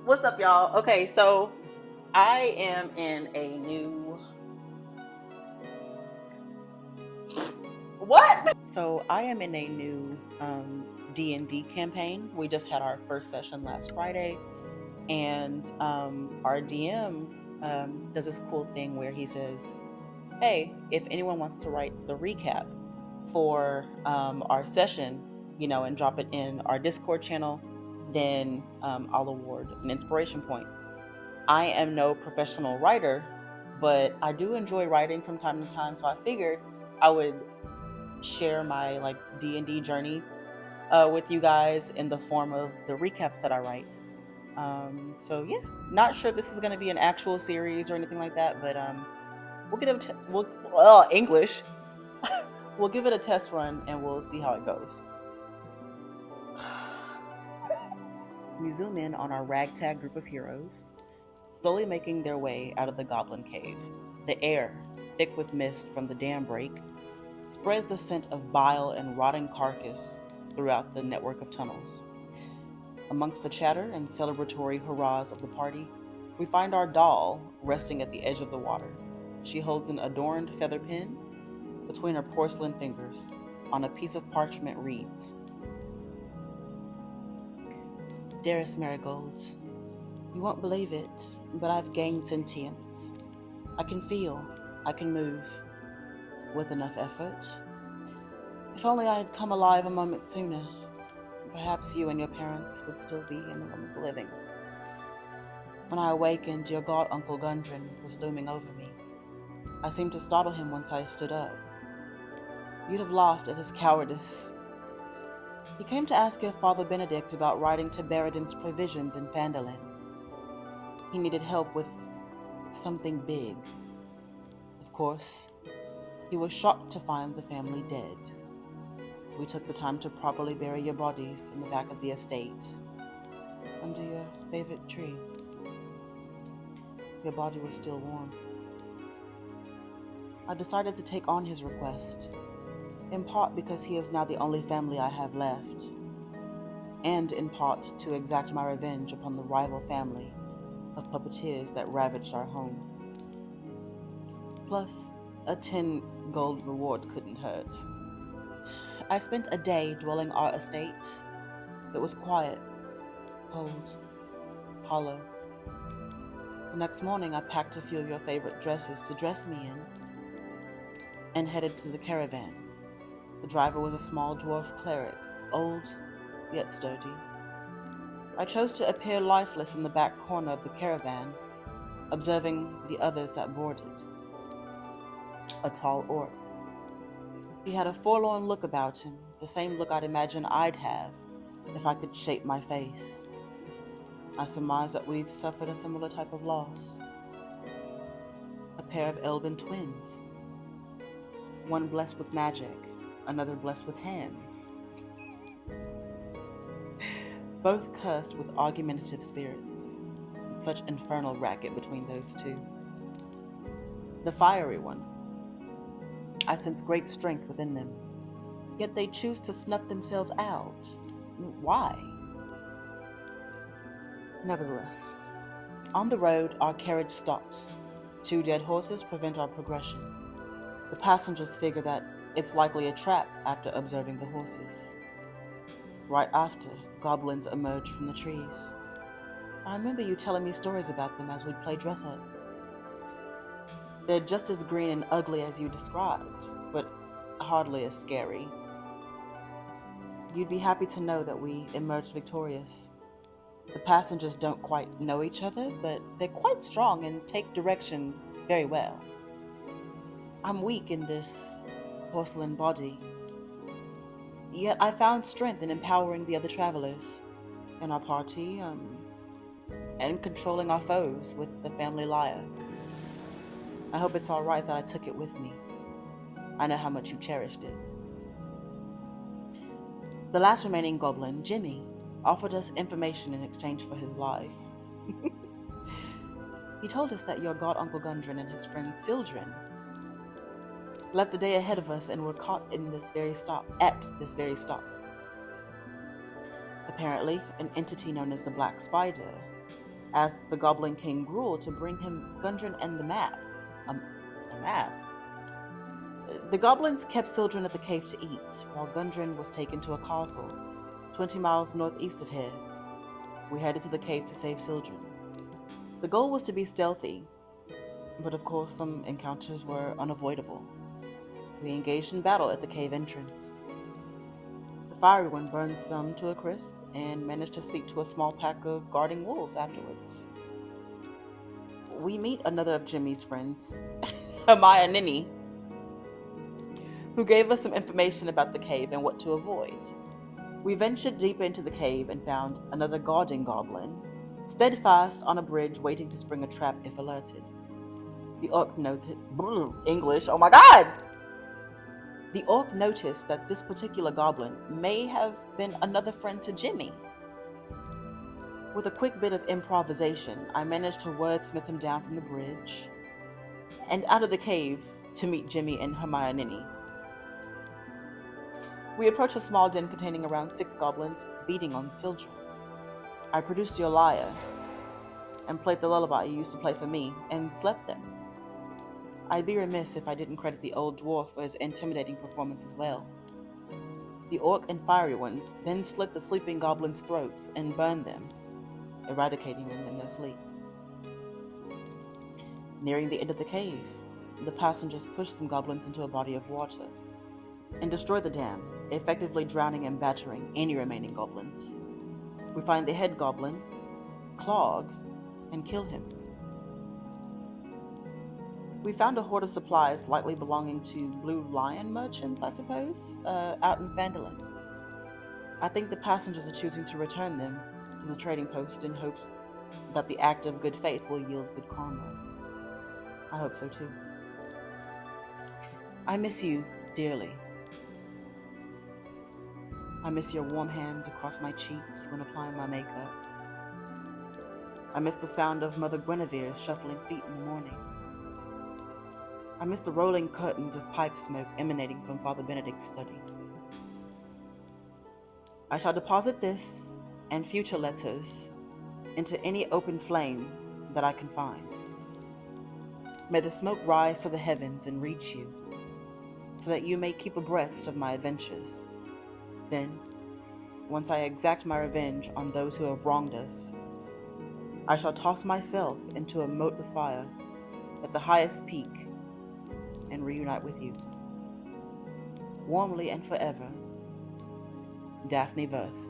What's up, y'all? Okay, so I am in a new what? So I am in a new D&D campaign. We just had our first session last Friday, and our DM does this cool thing where he says, "Hey, if anyone wants to write the recap for our session, and drop it in our Discord channel, then I'll award an inspiration point." I am no professional writer, but I do enjoy writing from time to time, so I figured I would share my D&D journey with you guys in the form of the recaps that I write. So yeah, not sure if this is going to be an actual series or anything like that, but we'll get it. English. We'll give it a test run and we'll see how it goes. We zoom in on our ragtag group of heroes, slowly making their way out of the goblin cave. The air, thick with mist from the dam break, spreads the scent of bile and rotting carcass throughout the network of tunnels. Amongst the chatter and celebratory hurrahs of the party, we find our doll resting at the edge of the water. She holds an adorned feather pen between her porcelain fingers. On a piece of parchment reads, "Dearest Marigold, you won't believe it, but I've gained sentience. I can feel, I can move, with enough effort. If only I had come alive a moment sooner, perhaps you and your parents would still be in the realm of the living. When I awakened, your god Uncle Gundryn was looming over me. I seemed to startle him once I stood up. You'd have laughed at his cowardice. He came to ask your father Benedict about writing to Baradin's provisions in Phandelyn. He needed help with something big. Of course, he was shocked to find the family dead. We took the time to properly bury your bodies in the back of the estate, under your favorite tree. Your body was still warm. I decided to take on his request, in part because he is now the only family I have left, and in part to exact my revenge upon the rival family of puppeteers that ravaged our home. Plus, a 10 gold reward couldn't hurt. I spent a day dwelling our estate. It was quiet, cold, hollow. The next morning, I packed a few of your favorite dresses to dress me in and headed to the caravan. The driver was a small dwarf cleric, old yet sturdy. I chose to appear lifeless in the back corner of the caravan, observing the others that boarded. A tall orc. He had a forlorn look about him, the same look I'd imagine I'd have if I could shape my face. I surmise that we've suffered a similar type of loss. A pair of elven twins. One blessed with magic, another blessed with hands. Both cursed with argumentative spirits. Such infernal racket between those two. The fiery one. I sense great strength within them, yet they choose to snuff themselves out. Why? Nevertheless, on the road, our carriage stops. 2 dead horses prevent our progression. The passengers figure that it's likely a trap after observing the horses. Right after, goblins emerge from the trees. I remember you telling me stories about them as we'd play dress-up. They're just as green and ugly as you described, but hardly as scary. You'd be happy to know that we emerged victorious. The passengers don't quite know each other, but they're quite strong and take direction very well. I'm weak in this porcelain body, yet I found strength in empowering the other travelers in our party, and controlling our foes with the family lyre. I hope it's all right that I took it with me. I know how much you cherished it. The last remaining goblin, Jimmy, offered us information in exchange for his life. He told us that your god Uncle Gundryn and his friend Sildren left a day ahead of us and were caught at this very stop. Apparently, an entity known as the Black Spider asked the Goblin King Gruel to bring him Gundryn and the map. A map? The goblins kept Sildren at the cave to eat, while Gundryn was taken to a castle 20 miles northeast of here. We headed to the cave to save Sildren. The goal was to be stealthy, but of course some encounters were unavoidable. We engaged in battle at the cave entrance. The fiery one burned some to a crisp and managed to speak to a small pack of guarding wolves afterwards. We meet another of Jimmy's friends, Hermione, who gave us some information about the cave and what to avoid. We ventured deeper into the cave and found another guarding goblin, steadfast on a bridge waiting to spring a trap if alerted. The orc English, oh my god! The orc noticed that this particular goblin may have been another friend to Jimmy. With a quick bit of improvisation, I managed to wordsmith him down from the bridge and out of the cave to meet Jimmy and Hermione. We approached a small den containing around 6 goblins beating on Sildren. I produced your lyre and played the lullaby you used to play for me and slept them. I'd be remiss if I didn't credit the old dwarf for his intimidating performance as well. The orc and fiery ones then slit the sleeping goblins' throats and burned them, eradicating them in their sleep. Nearing the end of the cave, the passengers pushed some goblins into a body of water and destroyed the dam, effectively drowning and battering any remaining goblins. We find the head goblin, Clog, and kill him. We found a hoard of supplies likely belonging to Blue Lion merchants, I suppose, out in Phandelyn. I think the passengers are choosing to return them to the trading post in hopes that the act of good faith will yield good karma. I hope so too. I miss you dearly. I miss your warm hands across my cheeks when applying my makeup. I miss the sound of Mother Guinevere's shuffling feet in the morning. I miss the rolling curtains of pipe smoke emanating from Father Benedict's study. I shall deposit this and future letters into any open flame that I can find. May the smoke rise to the heavens and reach you, so that you may keep abreast of my adventures. Then, once I exact my revenge on those who have wronged us, I shall toss myself into a moat of fire at the highest peak and reunite with you. Warmly and forever, Daphne Verth.